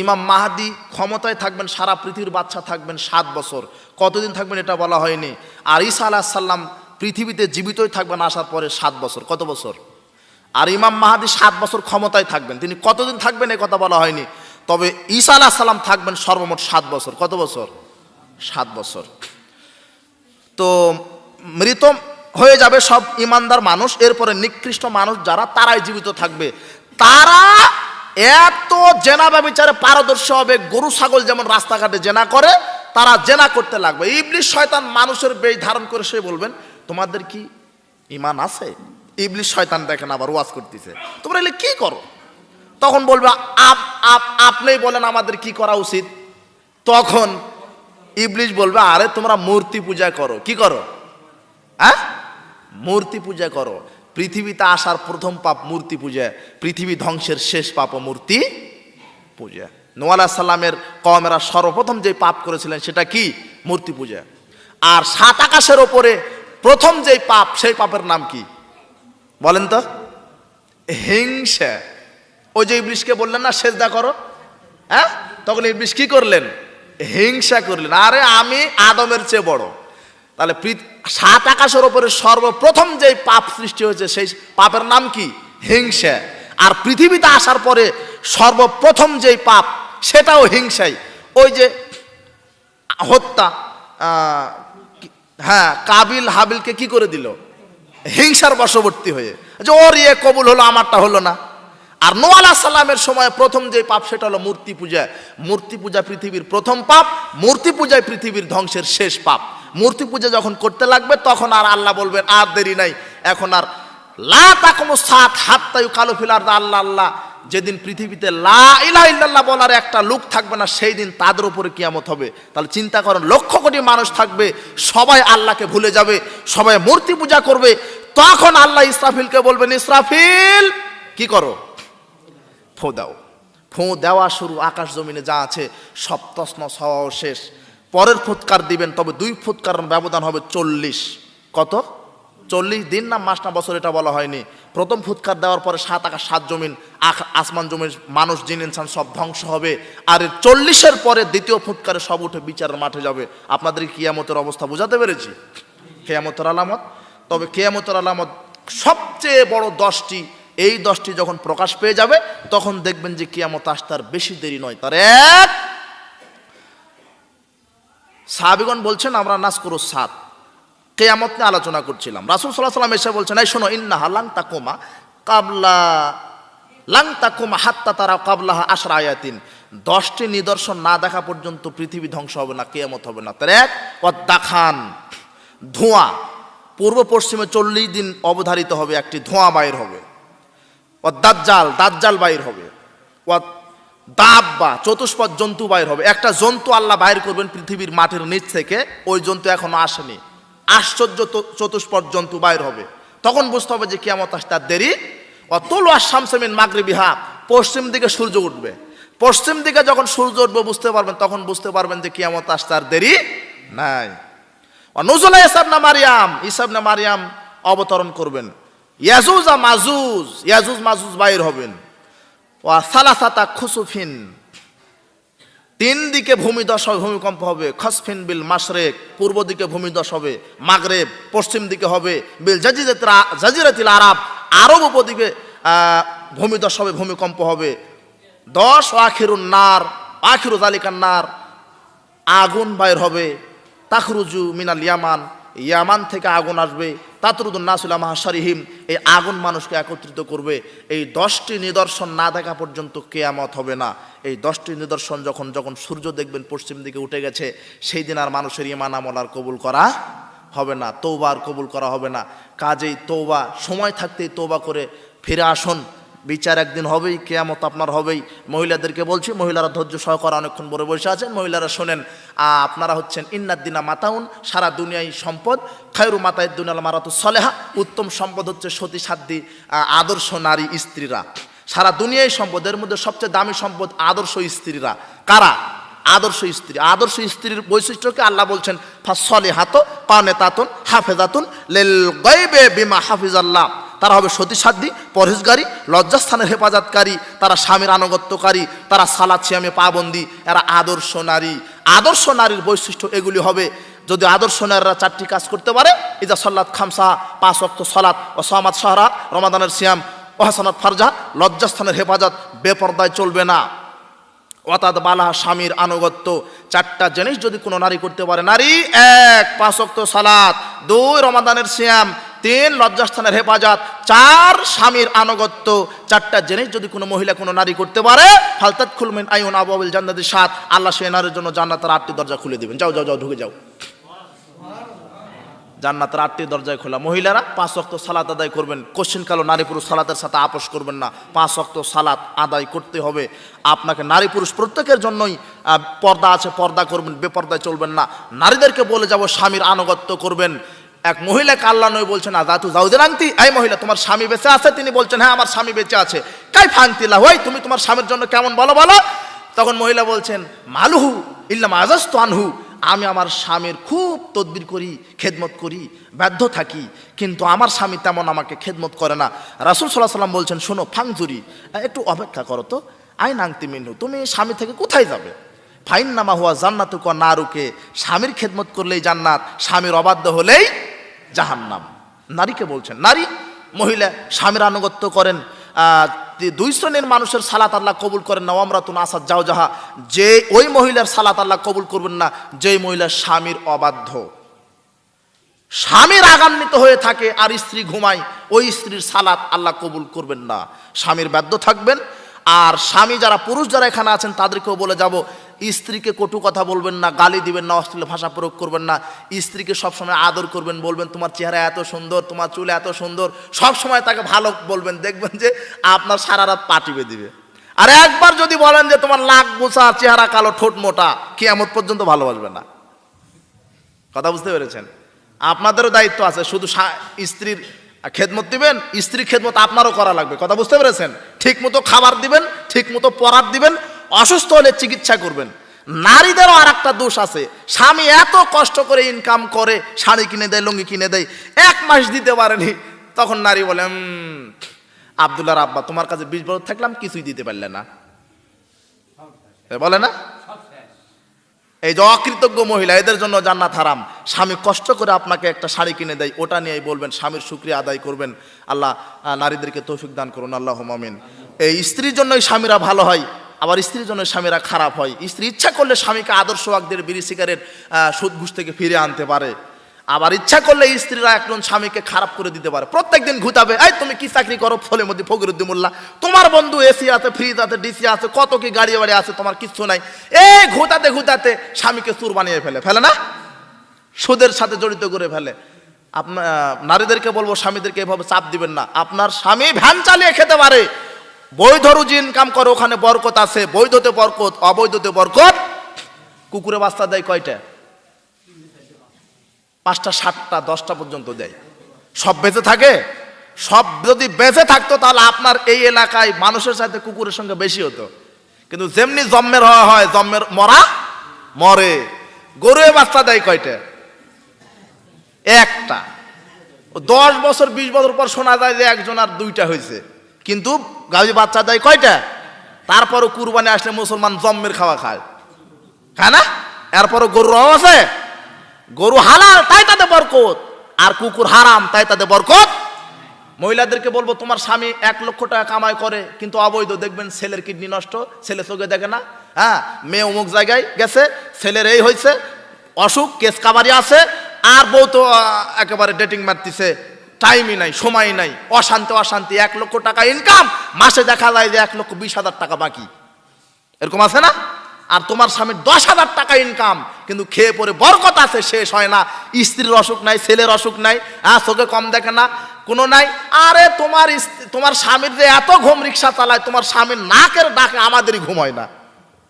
ইমাম মাহদি ক্ষমতায় থাকবেন, সারা পৃথিবীর বাদশা থাকবেন 7 বছর। কতদিন থাকবেন এটা বলা হয়নি। আর ঈসা আলাইহিস সালাম পৃথিবীতে জীবিতই থাকবেন আসার পরে 7 বছর। কত বছর? আর ইমাম মাহদি 7 বছর ক্ষমতায় থাকবেন, তিনি কতদিন থাকবেন এ কথা বলা হয়নি। তবে ঈসা আলাইহিস সালাম থাকবেন সর্বমোট 7 বছর। কত বছর? 7 বছর। তো মৃত হয়ে যাবে সব ইমানদার মানুষ, এরপরে নিকৃষ্ট মানুষ যারা, তারাই জীবিত থাকবে। তারা এত জেনা ব্যভিচারে পারদর্শী হবে, গরু ছাগল যেমন রাস্তাঘাটে জেনা করে তারা জেনা করতে লাগবে। ইবলিস শয়তান মানুষের বেশ ধারণ করে সে বলবেন, তোমাদের কি ঈমান আছে? ইবলিস শয়তান দেখেন আবার ওয়াজ করতেছে, তোমরা এলে কি করো? তখন বলবে আপনিই বলেন আমাদের কি করা উচিত। তখন ইবলিস বলবে, আরে তোমরা মূর্তি পূজা করো। কি করো? হ্যাঁ, মূর্তি পূজা করো। পৃথিবীতে আসার প্রথম পাপ মূর্তি পূজা, পৃথিবী ধ্বংসের শেষ পাপ মূর্তি পূজা। নূহ আলাইহিস সালামের কওমেরা সর্বপ্রথম যে পাপ করেছিলেন সেটা কি? মূর্তি পূজা। আর 7 আকাশের ওপরে প্রথম যে পাপ, সেই পাপের নাম কি বলেন তো? হিংসা। ওই যে ইবলিসকে বললেন না সেজদা করো, হ্যাঁ, তখন ইবলিস কি করলেন? হিংসা করলেন, আরে আমি আদমের চেয়ে বড়। তাহলে 7 আকাশের ওপরে সর্বপ্রথম যে পাপ সৃষ্টি হয়েছে সেই পাপের নাম কি? হিংসা। আর পৃথিবীতে আসার পরে সর্বপ্রথম যে পাপ সেটাও হিংসাই। ওই যে হত্যা, হ্যাঁ, কাবিল হাবিলকে কি করে দিল? হিংসার বশবর্তী হয়ে, যে ওর ইয়ে কবুল হলো আমারটা হলো না। আর নূহ আলাইহিস সালামের সময় প্রথম যে পাপ সেটা হলো মূর্তি পূজা। মূর্তি পূজা পৃথিবীর প্রথম পাপ, মূর্তি পূজায় পৃথিবীর ধ্বংসের শেষ পাপ। মূর্তি পূজা যখন করতে লাগবে তখন আর আল্লাহ বলবেন আর দেরি নাই, এখন আর লা তাকুমুস সাআত হাত্তা ইউকালু ফিল আরদি আল্লাহ আল্লাহ। যেদিন পৃথিবীতে লা ইলাহা ইল্লাল্লাহ বলার একটা লোক থাকবে না, সেই দিন তাদের উপরে কিয়ামত হবে। তাহলে চিন্তা করেন, লক্ষ কোটি মানুষ থাকবে, সবাই আল্লাহকে ভুলে যাবে, সবাই মূর্তি পূজা করবে। তখন আল্লাহ ইসরাফিলকে বলবেন, ইসরাফিল কি করো? ফোঁ দাও। ফোঁ দেওয়া শুরু, আকাশ জমিনে যা আছে সব তছনছ হওয়া শেষ। পরের ফুৎকার দিবেন, তবে 2 ফুৎকার ব্যবধান হবে 40। কত? 40 দিন না মাস না বছর এটা বলা হয়নি। প্রথম ফুৎকার দেওয়ার পরে 7 আকাশ 7 জমিন, আসমান জমিন, মানুষ জিন ইনসান সব ধ্বংস হবে। আর 40-এর পরে দ্বিতীয় ফুৎকারে সব উঠে বিচারের মাঠে যাবে। আপনাদের কিয়ামতের অবস্থা বোঝাতে পেরেছি? কিয়ামতের আলামত। তবে কিয়ামতের আলামত সবচেয়ে বড় 10টি, এই 10টি যখন প্রকাশ পেয়ে যাবে তখন দেখবেন যে কিয়ামত আসতে আর বেশি দেরি নয়। তার এক, সাহাবীগণ বলছেন আমরা নাজকুরুস সাত, কিয়ামত নিয়ে আলোচনা করছিলাম। রাসূল সাল্লাল্লাহু আলাইহি ওয়াসাল্লাম এসে বলছেন, এই শোনো, ইন্নাহা লাং তাকুমা হাত্তা তারা কাবলাহা 10 আয়াতিন। 10টি নিদর্শন না দেখা পর্যন্ত পৃথিবী ধ্বংস হবে না, কিয়ামত হবে না। তার এক, ওয়াদাখান, ধোঁয়া। পূর্ব পশ্চিমে 40 দিন অবধারিত হবে, একটি ধোঁয়া বাইর হবে। দাজ্জাল, দাজ্জাল বাইর হবে। দাব্বা, চতুষ্পদ জন্তু বাইর হবে। একটা জন্তু আল্লাহ বাইর করবেন পৃথিবীর মাটির নিচ থেকে, ওই জন্তু এখনো আসেনি। আশ্চর্য চতুষ্পদ জন্তু বাইর হবে। তখন বুঝতে হবে যে কিয়ামত আসতে আর দেরি। অতুল আশ-শামসু মিন মাগরিবিহা, পশ্চিম দিকে সূর্য উঠবে। পশ্চিম দিকে যখন সূর্য উঠবে বুঝতে পারবেন, তখন বুঝতে পারবেন যে কিয়ামত আসতে আর দেরি নাই। নুজুল ঈসা ইবনে মারইয়াম, ঈসা ইবনে মারইয়াম অবতরণ করবেন। ইয়াজুজ মাজুজ, ইয়াজুজ মাজুজ বাইর হবেন। ওয়া সালাসাতা খুসুফিন, 3 দিকে ভূমিধস হবে, ভূমিকম্প হবে। খসফিন বিল মাশরিক, পূর্ব দিকে ভূমিধস হবে। মাগরিব, পশ্চিম দিকে হবে। বিল জাজিরাতিল আরব, আরব উপদ্বীপে ভূমিধস হবে, ভূমিকম্প হবে। 10 আখিরুন নার, আখিরু যালিকান নার, আগুন বাইর হবে। তাখরুজু মিনাল ইয়ামান, ইয়ামান থেকে আগুন আসবে। তাতরুদুন নাস ইলা মাহশারিহিম, এই আগুন মানুষকে একত্রিত করবে। এই 10টি নিদর্শন না দেখা পর্যন্ত কিয়ামত হবে না। এই 10টি নিদর্শন যখন যখন সূর্য দেখবেন পশ্চিম দিকে উঠে গেছে, সেই দিন আর মানুষের ঈমান আমল আর কবুল করা হবে না, তওবা আর কবুল করা হবে না। কাজেই তওবা, সময় থাকতেই তওবা করে ফিরে আসুন। বিচার একদিন হবেই, কিয়ামত আপনার হবেই। মহিলাদেরকে বলছি, মহিলারা ধৈর্য সহকারে অনেকক্ষণ বড় বসে আছেন, মহিলারা শোনেন। আপনারা হচ্ছেন ইন্নাদ্দিনা মাতাউন, সারা দুনিয়ায় সম্পদ। খায়রু মাতায়েদ দুনিয়াল মারাতুস সলেহা, উত্তম সম্পদ হচ্ছে সতী সাধ্বী আদর্শ নারী স্ত্রীরা। সারা দুনিয়ায় সম্পদের মধ্যে সবচেয়ে দামি সম্পদ আদর্শ স্ত্রীরা। কারা? আদর্শ স্ত্রী। আদর্শ স্ত্রীর বৈশিষ্ট্যকে আল্লাহ বলছেন ফাসলিহাতু কানিতাতুন হাফিজাতুন লিল গায়বি বিমা হাফিজাল্লাহ। তারা হবে সতীসাধ্যী, পরহেজগারী, লজ্জাস্থানের হেফাজতকারী, তারা স্বামীর আনুগত্যকারী, তারা সালাত সিয়ামে পাবন্দি, এরা আদর্শ নারী। আদর্শ নারীর বৈশিষ্ট্য এগুলি হবে। যদি আদর্শ নারীরা 4টি কাজ করতে পারে, ইজা সাল্লাত খামসা, 5 ওয়াক্ত সালাত, ও সামাত সাহরা, রমাদানের সিয়াম, ও হাসানাত ফারজা, লজ্জাস্থানের হেফাজত, বেপরদায় চলবে না, অর্থাৎ বালা, স্বামীর আনুগত্য। 4টা জিনিস যদি কোনো নারী করতে পারে, নারী 1 5 ওয়াক্ত সালাত, 2 রমাদানের সিয়াম, 3 লজ্জাস্থানের হেফাজত, 4 স্বামীর আনুগত্য। 4টা জিনিস যদি কোনো মহিলা কোনো নারী করতে পারে, ফালতাদখুল মিন আইয়ুন আবওয়াবিল জান্নাতি 7, আল্লাহ সেই নারীর জন্য জান্নাতের 8টি দরজা খুলে দিবেন। যাও যাও যাও, ঢুকে যাও। জান্নাতের 8টি দরজায় খোলা। মহিলারা 5 ওয়াক্ত সালাত আদায় করবেন। কোশ্চিন কালো নারী পুরুষ সালাতের সাথে আপোষ করবেন না। 5 ওয়াক্ত সালাত আদায় করতে হবে আপনাকে। নারী পুরুষ প্রত্যেকের জন্যই পর্দা আছে, পর্দা করবেন, বেপর্দায় চলবেন না। নারীদেরকে বলে যাব স্বামীর আনুগত্য করবেন। এক মহিলাকে আল্লাহ নবী বলছেন, আযাতু যাওজের আংতি, এই মহিলা তোমার স্বামী বেঁচে আছে? তিনি বলছেন, হ্যাঁ আমার স্বামী বেঁচে আছে। কাইফা আনতিলা, ওই তুমি তোমার স্বামীর জন্য কেমন বলো বলো। তখন মহিলা বলছেন, মালুহু ইল্লা মা আযাজতু আনহু, আমি আমার স্বামীর খুব তদবির করি, খেদমত করি, বাধ্য থাকি, কিন্তু আমার স্বামী তেমন আমাকে খেদমত করে না। রাসূল সাল্লাল্লাহু আলাইহি ওয়াসাল্লাম বলছেন, শোনো ফাংজুরি, একটু অপেক্ষা করো তো, আইন আংতি মিনহু, তুমি স্বামী থেকে কোথায় যাবে? ফাইন্নামা হুয়া জান্নাতুকা নারুকে, স্বামীর খেদমত করলেই জান্নাত, স্বামীর অবাধ্য হলেই জাহান্নাম। নারীকে বলছেন, নারী মহিলা স্বামীর আনুগত্য করেন। 2 শ্রেণীর মানুষের সালাত আল্লাহ কবুল করেন না, ওয়ামরাতুন আসাদ জাওজাহা, যে ওই মহিলার সালাত আল্লাহ কবুল করবেন না যেই মহিলা স্বামীর অবাধ্য, স্বামীর রাগান্বিত হয়ে থাকে আর স্ত্রী ঘুমায়, ওই স্ত্রীর সালাত আল্লাহ কবুল করবেন না। স্বামীর বাধ্য থাকবেন। আর স্বামী যারা পুরুষ যারা এখানে আছেন তাদেরকেও বলে যাব, স্ত্রীকে কটু কথা বলবেন না, গালি দিবেন না, অশ্লীল ভাষা প্রয়োগ করবেন না। স্ত্রীকে সবসময় আদর করবেন, বলবেন তোমার চেহারা এত সুন্দর, তোমার চুল এত সুন্দর, সবসময় তাকে ভালো বলবেন, দেখবেন যে আপনার সারা রাত পা টিপে দিবে। আর একবার যদি বলেন যে তোমার নাক বোঁচা, চেহারা কালো, ঠোঁট মোটা, কিয়ামত পর্যন্ত ভালোবাসবে না। কথা বুঝতে পেরেছেন? আপনাদেরও দায়িত্ব আছে, শুধু স্ত্রীর খেদমত দিবেন, স্ত্রীর খেদমত আপনারও করা লাগবে। কথা বুঝতে পেরেছেন? ঠিক মতো খাবার দিবেন, ঠিক মতো পরার দিবেন, অসুস্থ হলে চিকিৎসা করবেন। নারীদেরও আর একটা দোষ আছে, স্বামী এত কষ্ট করে ইনকাম করে, শাড়ি কিনে দেয়, লুঙ্গি কিনে দেয়, 1 মাস দিতে পারেনি, তখন নারী বলে, আব্দুল্লাহর আব্বা তোমার কাছে 20 বছর থাকলাম, কিছুই দিতে পারলে না, বলে না? এই যে অকৃতজ্ঞ মহিলা, এদের জন্য জান্নাত হারাম। স্বামী কষ্ট করে আপনাকে একটা শাড়ি কিনে দেয়, ওটা নিয়েই বলবেন, স্বামীর শুকরিয়া আদায় করবেন। আল্লাহ নারীদেরকে তৌফিক দান করুন, আল্লাহুম্মা আমিন। এই স্ত্রীর জন্যই স্বামীরা ভালো হয়, আবার স্ত্রীর জন্য স্বামীরা খারাপ হয়। স্ত্রী ইচ্ছা করলে স্বামীকে আদর্শ ওয়াক্তের বিড়ি সিগারেট সুদ ঘুষ থেকে ফিরে আনতে পারে, আবার ইচ্ছা করলে স্ত্রীরা একজন স্বামীকে খারাপ করে দিতে পারে। প্রত্যেকদিন ঘুতাবে, এই তুমি কি চাকরি করো? ফলের মধ্যে ফকিরউদ্দিন মোল্লা, তোমার বন্ধু এসি আছে, ফ্রিজ আছে, ডিসি আছে, কত কি গাড়ি বাড়ি আছে, তোমার কিচ্ছু নাই। এই ঘুতাতে ঘুতাতে স্বামীকে চুর বানিয়ে ফেলে না, সুদের সাথে জড়িত করে ফেলে। আপনার নারীদেরকে বলবো, স্বামীদেরকে এভাবে চাপ দিবেন না। আপনার স্বামী ভ্যান চালিয়ে খেতে পারে, বৈধ রুজি ইনকাম করে, ওখানে বরকত আছে, বৈধতে বরকত, অবৈধতে বরকত। কুকুরে বাচ্চা দেয় কয়টা? 5টা 7টা 10টা পর্যন্ত দেয়। সব বেঁচে থাকে? সব যদি বেঁচে থাকতো তাহলে আপনার এই এলাকায় মানুষের সাথে কুকুরের সঙ্গে বেশি হতো। কিন্তু যেমনি জন্মের হয়, জন্মের মরা মরে। গরুয়ে বাচ্চা দেয় কয়টা? একটা। 10 বছর 20 বছর পর শোনা যায় যে একজন আর 2টা হয়েছে, কিন্তু গাভী বাচ্চা দেয় কয়টা? তারপরও কুরবানি আসলে মুসলমান জন্মের খাওয়া খায় না? এরপরও গরুর অভাব আছে? গরু হালাল তাই তাদের বরকত, আর কুকুর হারাম তাই তাদের বরকত। মহিলাদেরকে বলবো, তোমার স্বামী 1 লক্ষ টাকা কামাই করে কিন্তু অবৈধ, দেখবেন ছেলের কিডনি নষ্ট, ছেলে চোখে দেখে না, হ্যাঁ, মেয়ে অমুক জায়গায় গেছে, ছেলের এই হয়েছে, অসুখ, কেস কাবারি আছে, আর বউ তো একেবারে ডেটিং মারতেছে, টাইমই নাই, সময় নাই, অশান্তি। 1 লক্ষ টাকা ইনকাম, মাসে দেখা যায় যে 1,20,000 টাকা বাকি, এরকম আছে না? আর তোমার স্বামীর 10,000 টাকা ইনকাম, কিন্তু খেয়ে পরে বরকত আছে, শেষ হয় না। স্ত্রীর অসুখ নাই, ছেলের অসুখ নাই, চোখে কম দেখে না, কোনো নাই। আরে তোমার স্বামীর যে এত ঘুম, রিক্সা চালায়, তোমার স্বামীর নাকের ডাকে আমাদেরই ঘুম হয় না,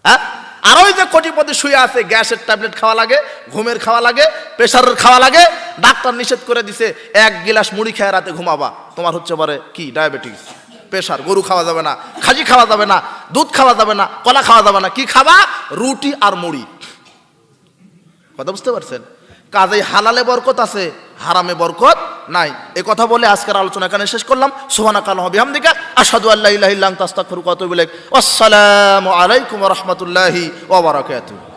হ্যাঁ? আর ওই যে কোটিপতি শুয়ে আছে, গ্যাসের ট্যাবলেট খাওয়া লাগে, ঘুমের খাওয়া লাগে, প্রেশারের খাওয়া লাগে, ডাক্তার নিষেধ করে দিছে 1 গিলাস মুড়ি খেয়ে রাতে ঘুমাবা, তোমার হচ্ছে পারে কি ডায়াবেটিস, প্রেশার, গরু খাওয়া যাবে না, খাজি খাওয়া যাবে না, দুধ খাওয়া যাবে না, কলা খাওয়া যাবে না, কি খাবা? রুটি আর মুড়ি। কথা বুঝতে পারছেন? কাজেই হালালে বরকত আছে, হারামে বরকত নাই। এই কথা বলে আজকের আলোচনা এখানে শেষ করলাম। সুবহানাকা আল্লাহুম্মা ওয়া বিহামদিকা আশহাদু আল্লা ইলাহা ইল্লা আনতা আস্তাগফিরুকা ওয়া আতুবু ইলাইক। আসসালামু আলাইকুম ওয়া রাহমাতুল্লাহি ওয়া বারাকাতুহু।